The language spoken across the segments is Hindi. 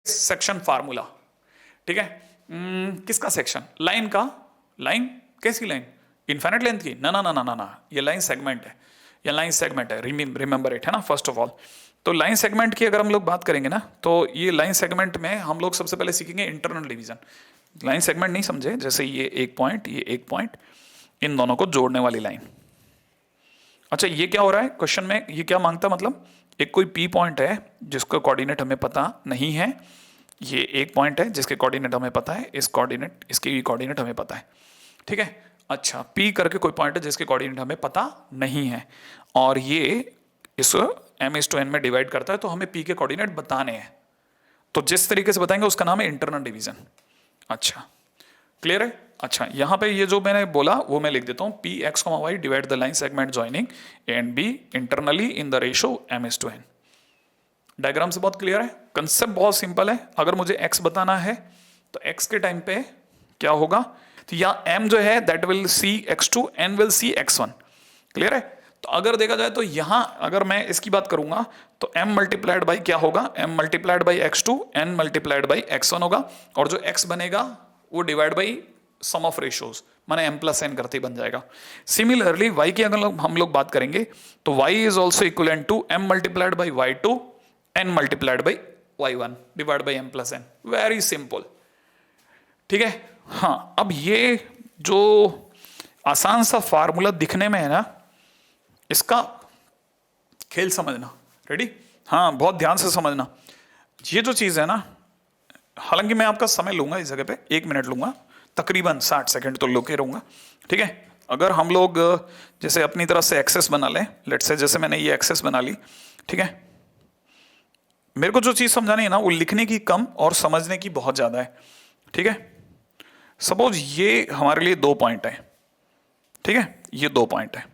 सेक्शन फार्मूला, ठीक है। किसका सेक्शन? लाइन का। लाइन कैसी लाइन? इनफाइनाइट लेंथ की? ना ना ना ना ना ना, ये लाइन सेगमेंट है, ये लाइन सेगमेंट है, रिमेंबर इट, है ना। फर्स्ट ऑफ ऑल तो लाइन सेगमेंट की अगर हम लोग बात करेंगे ना, तो ये लाइन सेगमेंट में हम लोग सबसे पहले सीखेंगे इंटरनल डिवीजन। लाइन सेगमेंट नहीं समझे? जैसे ये एक पॉइंट, ये एक पॉइंट, इन दोनों को जोड़ने वाली लाइन। अच्छा, ये क्या हो रहा है क्वेश्चन में? ये क्या मांगता, मतलब एक कोई पी पॉइंट है जिसका कोऑर्डिनेट हमें पता नहीं है, ये एक पॉइंट है जिसके कोऑर्डिनेट हमें पता है, इस कोऑर्डिनेट, इसके भी कोऑर्डिनेट हमें पता है, ठीक है। अच्छा, पी करके कोई पॉइंट है जिसके कोऑर्डिनेट हमें पता नहीं है, और ये इस m/n में डिवाइड करता है, तो हमें पी के कोऑर्डिनेट बताने हैं। तो जिस तरीके से बताएंगे उसका नाम है इंटरनल डिवीजन। अच्छा, क्लियर है? अच्छा, यहां पे ये जो मैंने बोला वो मैं लिख देता हूं, P X comma Y divide the line segment joining A and B internally in the ratio m/n। Diagram से बहुत क्लियर है, कंसेप्ट बहुत सिंपल है। अगर मुझे x बताना है तो x के टाइम पे क्या होगा, तो या m जो है that will see x2, n will see x1। Clear है? तो अगर देखा जाए तो यहां अगर मैं इसकी बात करूंगा तो m मल्टीप्लाइड बाई क्या होगा, m multiplied by x2, n multiplied by x1 होगा, और जो x बनेगा वो divide by sum of ratios, माने m प्लस n करते ही बन जाएगा। सिमिलरली y की अगर हम लोग बात करेंगे तो y is also equivalent to m multiplied by y2, n multiplied by y1 divide by m plus n। Very simple, ठीक है। हाँ, अब ये जो आसान सा फार्मूला दिखने में है ना, इसका खेल समझना। रेडी? हाँ, बहुत ध्यान से समझना। ये जो चीज है ना, हालांकि मैं आपका समय लूंगा इस जगह पे, 1 मिनट लूंगा, तकरीबन 60 सेकंड तो लेके रहूंगा, ठीक है। अगर हम लोग जैसे अपनी तरफ से एक्सेस बना लें, लेट्स से जैसे मैंने ये एक्सेस बना ली, ठीक है। मेरे को जो चीज समझानी है ना, वो लिखने की कम और समझने की बहुत ज्यादा है, ठीक है। सपोज ये हमारे लिए 2 पॉइंट है, ठीक है, ये 2 पॉइंट है,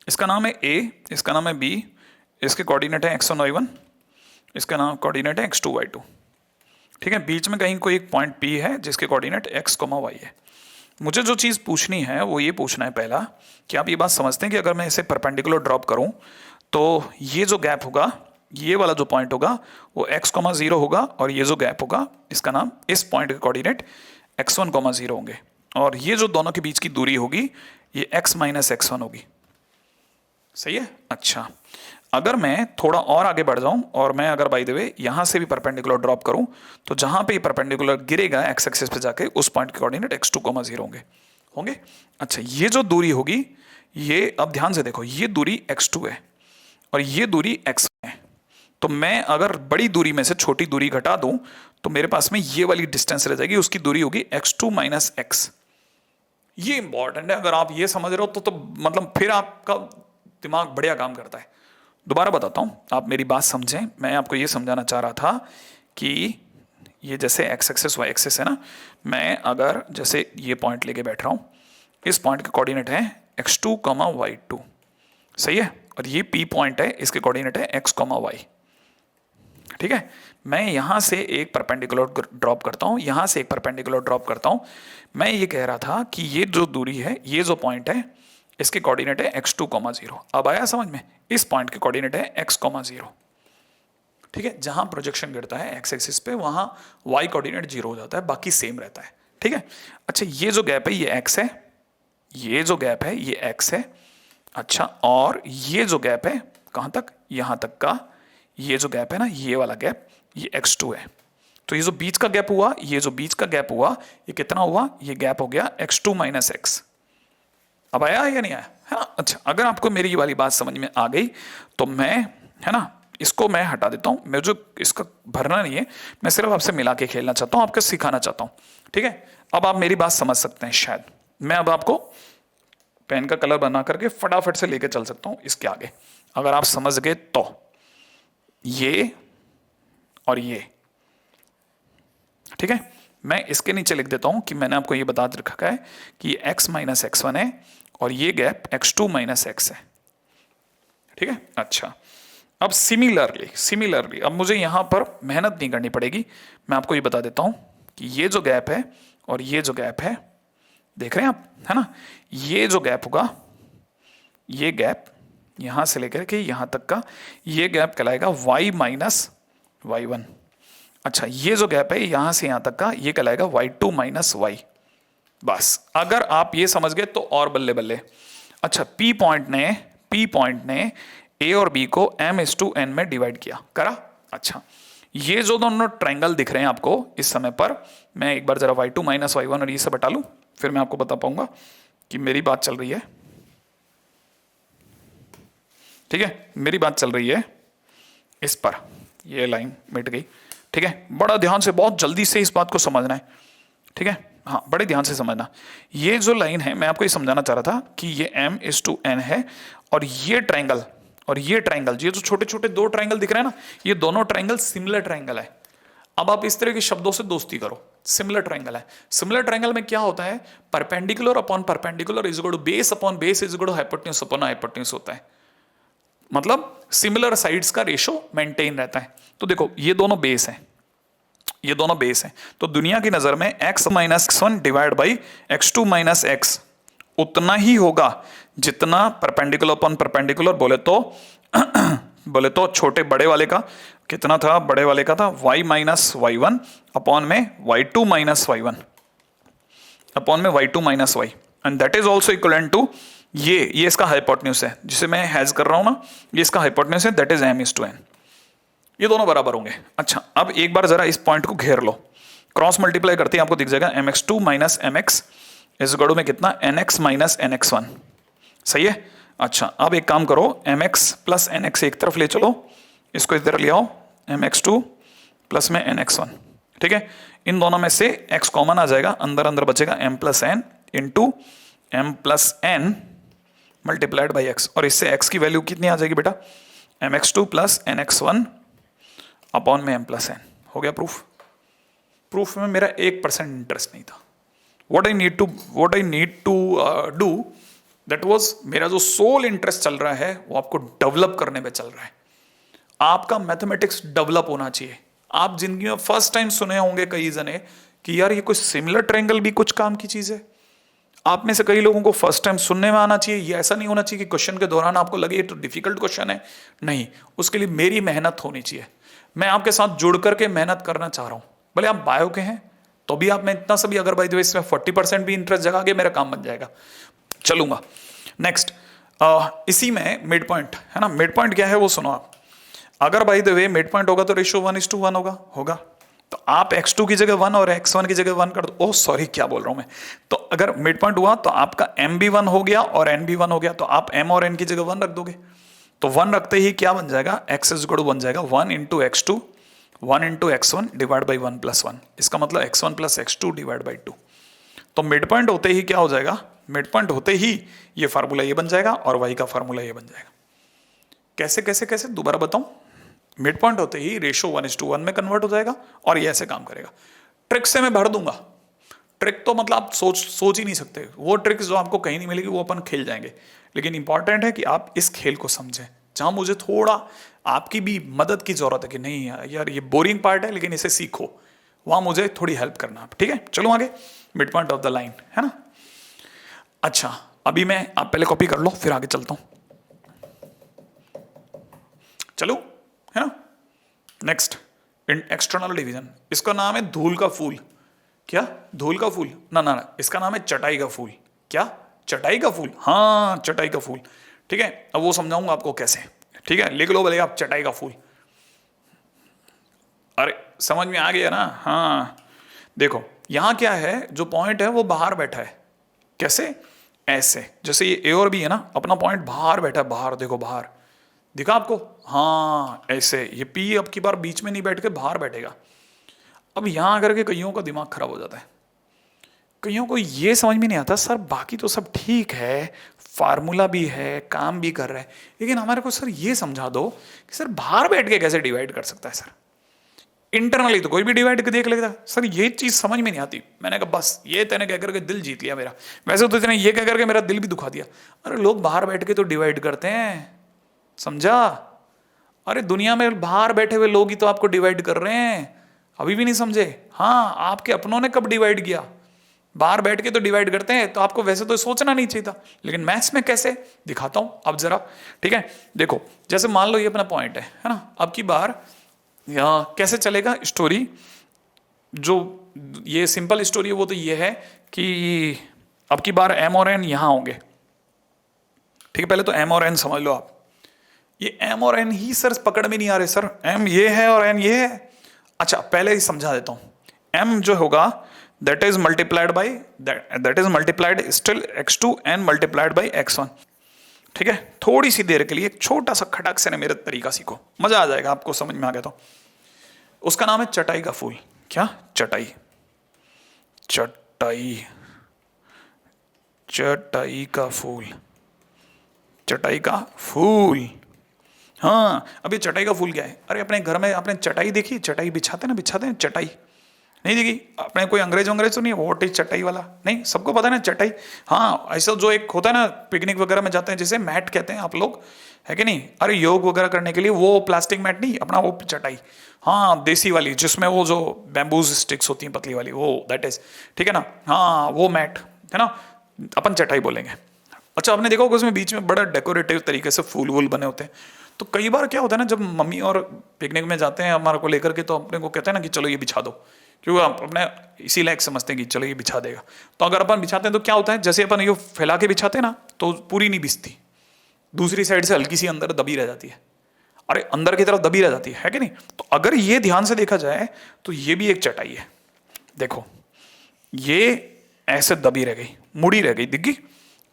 इसका नाम है A, इसका नाम है B, इसके कोऑर्डिनेट है x1 y1, इसका नाम कोऑर्डिनेट है x2 y2, ठीक है। बीच में कहीं कोई एक पॉइंट P है जिसके कोऑर्डिनेट x, y है। मुझे जो चीज पूछनी है वो ये पूछना है पहला, कि आप ये बात समझते हैं कि अगर मैं इसे परपेंडिकुलर ड्रॉप करूं तो ये जो गैप होगा, ये वाला जो पॉइंट होगा वो x, 0 होगा, और ये जो गैप होगा इसका नाम, इस पॉइंट के कोऑर्डिनेट x1, 0 होंगे, और ये जो दोनों के बीच की दूरी होगी ये x माइनस x1 होगी। सही है? अच्छा, अगर मैं थोड़ा और आगे बढ़ जाऊं और मैं अगर बाय द वे यहां से भी परपेंडिकुलर ड्रॉप करूं, तो जहां पे परपेंडिकुलर गिरेगा एक्स एक्सिस पे जाके, उस पॉइंट के कोऑर्डिनेट x2, 0 होंगे होंगे। अच्छा, ये जो दूरी होगी, ये अब ध्यान से देखो, ये दूरी x2 है और ये दूरी x है। तो मैं अगर बड़ी दूरी में से छोटी दूरी घटा दूं तो मेरे पास में ये वाली डिस्टेंस रह जाएगी, उसकी दूरी होगी x2 माइनस x। ये इंपॉर्टेंट है, अगर आप ये समझ रहे हो तो मतलब फिर आपका दिमाग बढ़िया काम करता है। दोबारा बताता हूं, आप मेरी बात समझें। मैं आपको ये समझाना चाह रहा था कि ये जैसे x एक्सिस y एक्सिस है ना, मैं अगर जैसे ये पॉइंट लेके बैठ रहा हूं, इस पॉइंट के कोऑर्डिनेट है x2, y2, सही है, और ये P पॉइंट है, इसके कोऑर्डिनेट है x, y, ठीक है। मैं यहां से एक परपेंडिकुलर ड्रॉप करता हूं, यहां से एक परपेंडिकुलर ड्रॉप करता हूं। मैं ये कह रहा था कि ये जो दूरी है, ये जो पॉइंट है, इसके कोऑर्डिनेट है x2, 0। अब आया समझ में? इस पॉइंट के कोऑर्डिनेट है x, 0, ठीक है। जहां प्रोजेक्शन गिरता है x एक्सिस पे, वहां y कोऑर्डिनेट 0 हो जाता है, बाकी सेम रहता है, ठीक है। अच्छा, ये जो गैप है ये x है, ये जो गैप है ये x है। अच्छा, और ये जो गैप है कहां तक? यहां तक का ये जो गैप है ना, ये वाला गैप, ये x2 है। तो ये जो बीच का गैप हुआ, ये जो बीच का गैप हुआ, ये कितना हुआ? ये गैप हो गया x2 माइनस x। अब आया या नहीं आया? है ना? अच्छा, अगर आपको मेरी ये वाली बात समझ में आ गई तो मैं, है ना, इसको मैं हटा देता हूं। मैं जो इसका भरना नहीं है, मैं सिर्फ आपसे मिला के खेलना चाहता हूं, आपको सिखाना चाहता हूं, ठीक है। अब आप मेरी बात समझ सकते हैं शायद। मैं अब आपको पेन का कलर बना करके फटाफट से लेके चल सकता हूं इसके आगे, अगर आप समझ गए तो। ये और ये, ठीक है। मैं इसके नीचे लिख देता हूं कि मैंने आपको ये बता रखा है कि ये x माइनस x1 है और ये गैप x2 माइनस x है, ठीक है। अच्छा, अब सिमिलरली अब मुझे यहां पर मेहनत नहीं करनी पड़ेगी। मैं आपको ये बता देता हूं कि ये जो गैप है और ये जो गैप है, देख रहे हैं आप, है ना, ये जो गैप होगा, ये गैप यहां से लेकर के यहां तक का, ये गैप कहलाएगा y माइनस y1। अच्छा, ये जो गैप है यहां से यहां तक का, ये कहलाएगा y2 माइनस वाई। बस अगर आप ये समझ गए तो और बल्ले बल्ले। अच्छा, पी पॉइंट ने ए और बी को m/n में डिवाइड किया, करा। अच्छा, ये जो दोनों ट्रायंगल दिख रहे हैं आपको इस समय पर, मैं एक बार जरा y2 माइनस y1 और ये सब हटा लूं, फिर मैं आपको बता पाऊंगा कि मेरी बात चल रही है। ठीक है, मेरी बात चल रही है इस पर, ये लाइन मिट गई। ठीक है, बड़ा ध्यान से, बहुत जल्दी से इस बात को समझना है। ठीक है, हाँ, बड़े ध्यान से समझना। ये जो लाइन है, मैं आपको ये समझाना चाह रहा था कि ये m/n है, और ये ट्रायंगल ये जो छोटे छोटे दो ट्रायंगल दिख रहे हैं ना, ये दोनों ट्रायंगल सिमिलर ट्रायंगल है। अब आप इस तरह के शब्दों से दोस्ती करो, सिमिलर ट्रायंगल है। सिमिलर ट्रायंगल में क्या होता है, perpendicular upon perpendicular is equal to base upon base is equal to hypotenuse upon hypotenuse होता है। मतलब सिमिलर साइड्स का रेशो मेंटेन रहता है। तो देखो, ये दोनों बेस हैं, ये दोनों बेस हैं, तो दुनिया की नजर में x minus x1 divide by x2 minus x उतना ही होगा जितना परपेंडिकुलर अपॉन परपेंडिकुलर बोले तो छोटे बड़े वाले का कितना था, बड़े वाले का था y माइनस y1 अपॉन में y2 माइनस y1 अपॉन में y2 minus y, and that is also equal to ये इसका हाइपोटेन्यूज है जिसे मैं हैज कर रहा हूं ना, ये इसका हाइपोटेन्यूज है, दैट इज m/n। ये दोनों बराबर होंगे। अच्छा, अब एक बार जरा इस पॉइंट को घेर लो, क्रॉस मल्टीप्लाई करते हैं आपको दिख जाएगा mx2 माइनस mx इस गड़ो में कितना nx माइनस nx1। सही है। अच्छा, अब एक काम करो, mx प्लस nx एक तरफ ले चलो, इसको इधर ले आओ, mx2 प्लस में nx1। ठीक है, इन दोनों में से x कॉमन आ जाएगा, अंदर अंदर बचेगा m plus n into m plus n multiplied by x, और इससे x की वैल्यू कितनी आ जाएगी बेटा, mx2 प्लस nx1 अपॉन में m प्लस n। हो गया प्रूफ। प्रूफ में मेरा 1% इंटरेस्ट नहीं था। What I need to do that was, मेरा जो सोल इंटरेस्ट चल रहा है वो आपको डेवलप करने में चल रहा है। आपका मैथमेटिक्स डेवलप होना चाहिए। आप जिंदगी में फर्स्ट टाइम सुने होंगे कई जने कि यार ये कोई सिमिलर ट्रायंगल भी कुछ काम की चीज है। आप में से कई लोगों को फर्स्ट टाइम सुनने में आना चाहिए। ये ऐसा नहीं होना चाहिए कि क्वेश्चन के दौरान आपको लगे ये तो डिफिकल्ट क्वेश्चन है, नहीं, उसके लिए मेरी मेहनत होनी चाहिए। मैं आपके साथ जुड़ करके मेहनत करना चाह रहा हूं। भले आप बायो के हैं तो भी आप, मैं इतना सभी अगर बाय द वे इसमें 40% भी इंटरेस्ट जगा के मेरा काम बन जाएगा, चलूंगा। नेक्स्ट, इसी में मिड पॉइंट है ना, मिड पॉइंट क्या है वो सुनो आप। अगर by the way mid point होगा तो रेशियो 1:1 होगा। तो आप x2 की जगह 1 और x1 की जगह 1 कर दो। ओह सॉरी, क्या बोल रहा हूं मैं। तो अगर मिड पॉइंट हुआ तो आपका m भी 1 हो गया और n भी 1 हो गया, तो आप m और n की जगह 1 रख दोगे। तो 1 रखते ही क्या बन जाएगा, x इज इक्वल टू बन जाएगा 1 into x2 1 into x1 divide by 1 plus 1। इसका मतलब x1 plus x2 divide by 2। तो मिड पॉइंट होते ही क्या हो जाएगा, मिड पॉइंट होते ही ये फार्मूला ये बन जाएगा और y का फार्मूला ये बन जाएगा। कैसे कैसे कैसे दोबारा बताऊं। मिड पॉइंट होते ही रेशियो 1:1 में कन्वर्ट हो जाएगा और ये ऐसे काम करेगा। ट्रिक से मैं भर दूंगा। ट्रिक तो मतलब आप सोच ही नहीं सकते। वो ट्रिक्स जो आपको कहीं नहीं मिलेगी वो अपन खेल जाएंगे, लेकिन इंपॉर्टेंट है कि आप इस खेल को समझें। जहां मुझे थोड़ा आपकी भी मदद की जरूरत है कि नहीं यार ये बोरिंग पार्ट है लेकिन इसे सीखो, वहां मुझे थोड़ी हेल्प करना आप। ठीक है, चलो आगे। Mid point of the line है ना। अच्छा, अभी मैं, आप पहले कॉपी कर लो फिर आगे चलता हूं। चलो, है ना। नेक्स्ट, एक्सटर्नल डिवीजन, इसका नाम है धूल का फूल। क्या धूल का फूल? ना, इसका नाम है चटाई का फूल। क्या चटाई का फूल? हाँ, चटाई का फूल। ठीक है, अब वो समझाऊंगा आपको कैसे। ठीक है, लिख लो भले आप, चटाई का फूल। अरे समझ में आ गया ना। हाँ देखो, यहां क्या है, जो पॉइंट है वो बाहर बैठा है। कैसे? ऐसे, जैसे ये ए और बी है ना, अपना पॉइंट बाहर बैठा है, बाहर देखो, बाहर दिखा आपको। हाँ ऐसे, ये पी अब की बार बीच में नहीं बैठ के बाहर बैठेगा। अब यहां आकर के कईयों का दिमाग खराब हो जाता है। कईयों को ये समझ में नहीं आता, सर बाकी तो सब ठीक है, फार्मूला भी है, काम भी कर रहा है, लेकिन हमारे को सर ये समझा दो कि सर बाहर बैठ के कैसे डिवाइड कर सकता है। सर इंटरनली तो कोई भी डिवाइड कर देख लेता, सर ये चीज समझ में नहीं आती। मैंने कहा बस ये तेने कह करके दिल जीत लिया मेरा। वैसे तो तेने ये कह करके मेरा दिल भी दुखा दिया। अरे लोग बाहर बैठ के तो डिवाइड करते हैं, समझा। अरे दुनिया में बाहर बैठे हुए लोग ही तो आपको डिवाइड कर रहे हैं, अभी भी नहीं समझे। हाँ, आपके अपनों ने कब डिवाइड किया? बाहर बैठ के तो डिवाइड करते हैं, तो आपको वैसे तो सोचना नहीं चाहिए था, लेकिन मैथ्स में कैसे दिखाता हूं अब जरा। ठीक है, देखो, जैसे मान लो ये अपना पॉइंट है ना। अब की बार या कैसे चलेगा स्टोरी, जो ये सिंपल स्टोरी है वो तो ये है कि अब की बार एम और एन यहां होंगे। ठीक है, पहले तो एम और एन समझ लो आप। ये एम और एन ही सर पकड़ में नहीं आ रहे सर, एम ये है और एन ये है। अच्छा पहले ही समझा देता हूं। एम जो होगा that is multiplied by that is multiplied still x2 N multiplied by x1। ठीक है, थोड़ी सी देर के लिए एक छोटा सा खटक से मेरा तरीका सीखो, मजा आ जाएगा आपको, समझ में आ गया तो। उसका नाम है चटाई का फूल। क्या? चटाई, चटाई, चटाई का फूल, चटाई का फूल। हाँ, अब ये चटाई का फूल क्या है? अरे अपने घर में आपने चटाई देखी? चटाई बिछाते बिछाते हैं चटाई, नहीं देखी? अपने कोई अंग्रेज तो नहीं है, व्हाट इज चटाई वाला? नहीं, सबको पता है ना चटाई। हाँ, ऐसा जो एक होता है ना पिकनिक वगैरह में जाते हैं जिसे मैट कहते हैं आप लोग, है कि नहीं? अरे योग वगैरह करने के लिए वो प्लास्टिक मैट नहीं, अपना वो चटाई। हाँ, देसी वाली जिसमें वो जो बैम्बूज स्टिक्स होती हैं पतली वाली, वो दैट इज, ठीक है ना? हाँ, वो मैट है ना, अपन चटाई बोलेंगे। अच्छा, आपने देखा होगा उसमें बीच में बड़ा डेकोरेटिव तरीके से फूल वूल बने होते हैं। तो कई बार क्या होता है ना, जब मम्मी और पिकनिक में जाते हैं हमारे को लेकर के, तो अपने को कहते हैं ना कि चलो ये बिछा दो, क्योंकि आप अपने इसी लायक समझते हैं कि चलो ये बिछा देगा। तो अगर अपन बिछाते हैं तो क्या होता है, जैसे अपन ये फैला के बिछाते हैं ना तो पूरी नहीं बिछती, दूसरी साइड से हल्की सी अंदर दबी रह जाती है। अरे अंदर की तरफ दबी रह जाती है कि नहीं? तो अगर ये ध्यान से देखा जाए तो ये भी एक चटाई है। देखो ये ऐसे दबी रह गई, मुड़ी रह गई, दिख गई?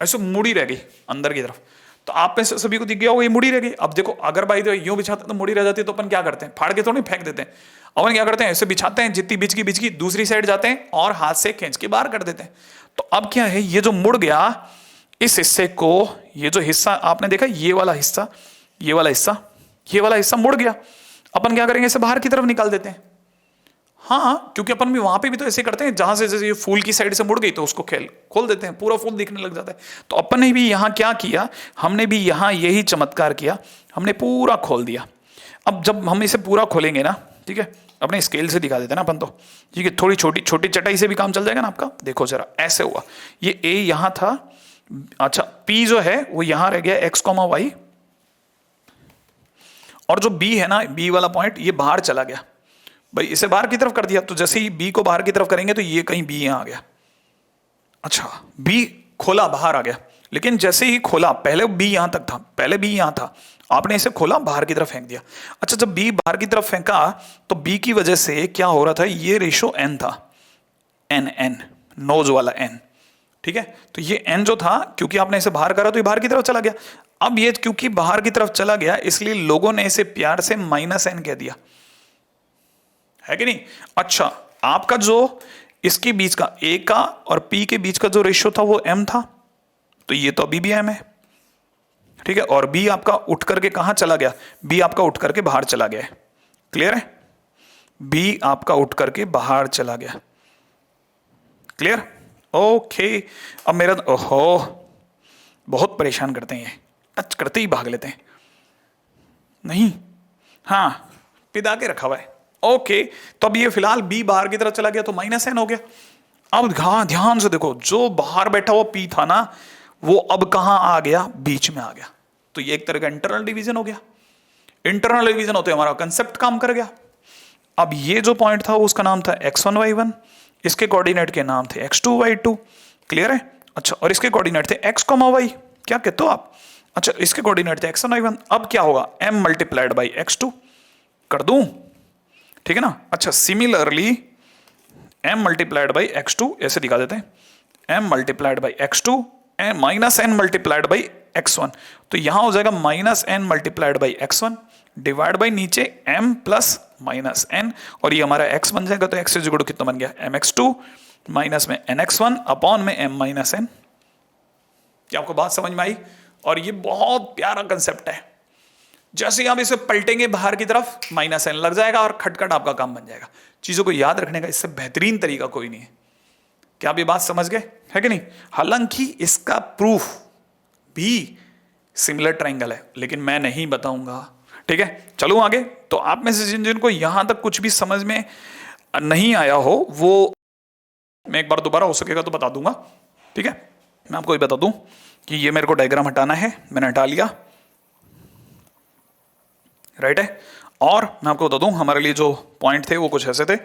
ऐसे मुड़ी रह गई अंदर की तरफ। तो आप में से सभी को दिख गया होगा ये मुड़ी रह गई। अब देखो अगर भाई यूं बिछाते तो मुड़ी रह जाती है, तो अपन क्या करते हैं? फाड़ के थोड़ी फेंक देते हैं। अपन क्या करते हैं? ऐसे बिछाते हैं, जितनी बिछ की दूसरी साइड जाते हैं और हाथ से खींच के बाहर कर देते हैं। तो अब क्या है, ये जो मुड़ गया इस हिस्से को, ये जो हिस्सा आपने देखा, ये वाला हिस्सा, ये वाला हिस्सा, ये वाला हिस्सा मुड़ गया। अपन क्या करेंगे? इसे बाहर की तरफ निकाल देते हैं। हाँ, क्योंकि अपन भी वहां पे भी तो ऐसे करते हैं, जहां से जैसे ये फूल की साइड से मुड़ गई तो उसको खोल देते हैं, पूरा फूल दिखने लग जाता है। तो अपन ने भी यहां क्या किया, हमने भी यहां यही चमत्कार किया, हमने पूरा खोल दिया। अब जब हम इसे पूरा खोलेंगे ना, ठीक है, अपने स्केल से दिखा देते हैं ना अपन तो, ठीक है, थोड़ी छोटी छोटी चटाई से भी काम चल जाएगा ना आपका। देखो जरा, ऐसे हुआ, ये ए यहां था, अच्छा पी जो है वो यहां रह गया x, y, और जो बी है ना, बी वाला पॉइंट, ये बाहर चला गया। भाई इसे बाहर की तरफ कर दिया, तो जैसे ही बी को बाहर की तरफ करेंगे तो ये कहीं बी यहां आ गया। अच्छा, बी खोला बाहर आ गया, लेकिन जैसे ही खोला, पहले बी यहां तक था, पहले बी यहां था, आपने इसे खोला बाहर की तरफ फेंक दिया। अच्छा, जब बी बाहर की तरफ फेंका तो बी की वजह से क्या हो रहा था, ये रेशो एन था, एन एन नोज वाला एन, ठीक है। तो ये एन जो था, क्योंकि आपने इसे बाहर करा तो ये बाहर की तरफ चला गया। अब ये क्योंकि बाहर की तरफ चला गया, इसलिए लोगों ने इसे प्यार से माइनस एन कह दिया, है कि नहीं? अच्छा, आपका जो इसके बीच का ए का और पी के बीच का जो रेशियो था वो एम था, तो ये तो अभी भी एम है, ठीक है। और बी आपका उठ करके कहां चला गया? बी आपका उठ करके बाहर चला गया है, क्लियर है? बी आपका उठ करके बाहर चला गया, क्लियर? ओके। अब मेरा, ओहो बहुत परेशान करते हैं ये, टच करते ही भाग लेते हैं, नहीं, हाँ पिदा के रखा हुआ है। ओके, तो अब ये फिलहाल बी बाहर की तरफ चला गया तो माइनस एन हो गया। अब ध्यान से देखो, जो बाहर बैठा हुआ पी था ना, वो अब कहां आ गया? बीच में आ गया। तो ये एक तरह का इंटरनल डिवीजन हो गया। इंटरनल डिवीजन होते हमारा कंसेप्ट काम कर गया। अब ये जो पॉइंट था उसका नाम था x1 y1, इसके कोऑर्डिनेट के नाम थे x2 y2, क्लियर है? अच्छा, और इसके कोऑर्डिनेट थे x, y, क्या कहते हो आप? अच्छा, इसके कोऑर्डिनेट थे x1 y1। अब क्या होगा? m मल्टीप्लाइड बाई x2 कर दूं, ठीक है ना? अच्छा, similarly m multiplied by x2 ऐसे दिखा देते हैं, m multiplied by x2 minus n multiplied by x1। तो यहां हो जाएगा minus n multiplied by x1 divide by नीचे m प्लस माइनस n, और ये हमारा x बन जाएगा। तो x इक्वल टू कितना बन गया? mx2 माइनस में nx1 अपॉन में m माइनस n। क्या आपको बात समझ में आई? और ये बहुत प्यारा कंसेप्ट है। जैसे ही आप इसे पलटेंगे बाहर की तरफ, माइनस एन लग जाएगा और खटखट आपका काम बन जाएगा। चीजों को याद रखने का इससे बेहतरीन तरीका कोई नहीं है। क्या आप ये बात समझ गए, है कि नहीं? हालांकि इसका प्रूफ भी सिमिलर ट्रायंगल है, लेकिन मैं नहीं बताऊंगा, ठीक है। चलो आगे। तो आप में से जिनको यहां तक कुछ भी समझ में नहीं आया हो, वो मैं एक बार दोबारा हो सकेगा तो बता दूंगा, ठीक है। मैं आपको ये बता दूं कि ये मेरे को डायग्राम हटाना है, मैंने हटा लिया, राइट है। और मैं आपको बता दूं, हमारे लिए जो पॉइंट थे वो कुछ ऐसे थे,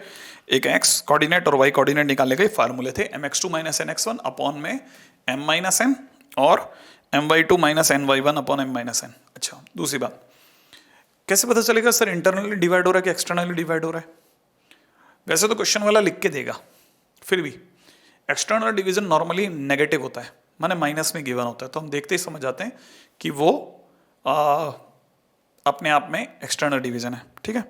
एक एक्स कोऑर्डिनेट और वाई कोऑर्डिनेट निकालने के फार्मूले थे, mx2 माइनस nx1 अपॉन में m माइनस n और my2 minus ny1 upon m minus n। अच्छा, दूसरी बात, कैसे पता चलेगा सर इंटरनली डिवाइड हो रहा है कि एक्सटर्नली डिवाइड हो रहा है? वैसे तो क्वेश्चन वाला लिख के देगा, फिर भी एक्सटर्नल डिवीजन नॉर्मली नेगेटिव होता है, माने माइनस में गिवन होता है, तो हम देखते ही समझ जाते हैं कि वो अपने आप में एक्सटर्नल डिवीजन है। ठीक है।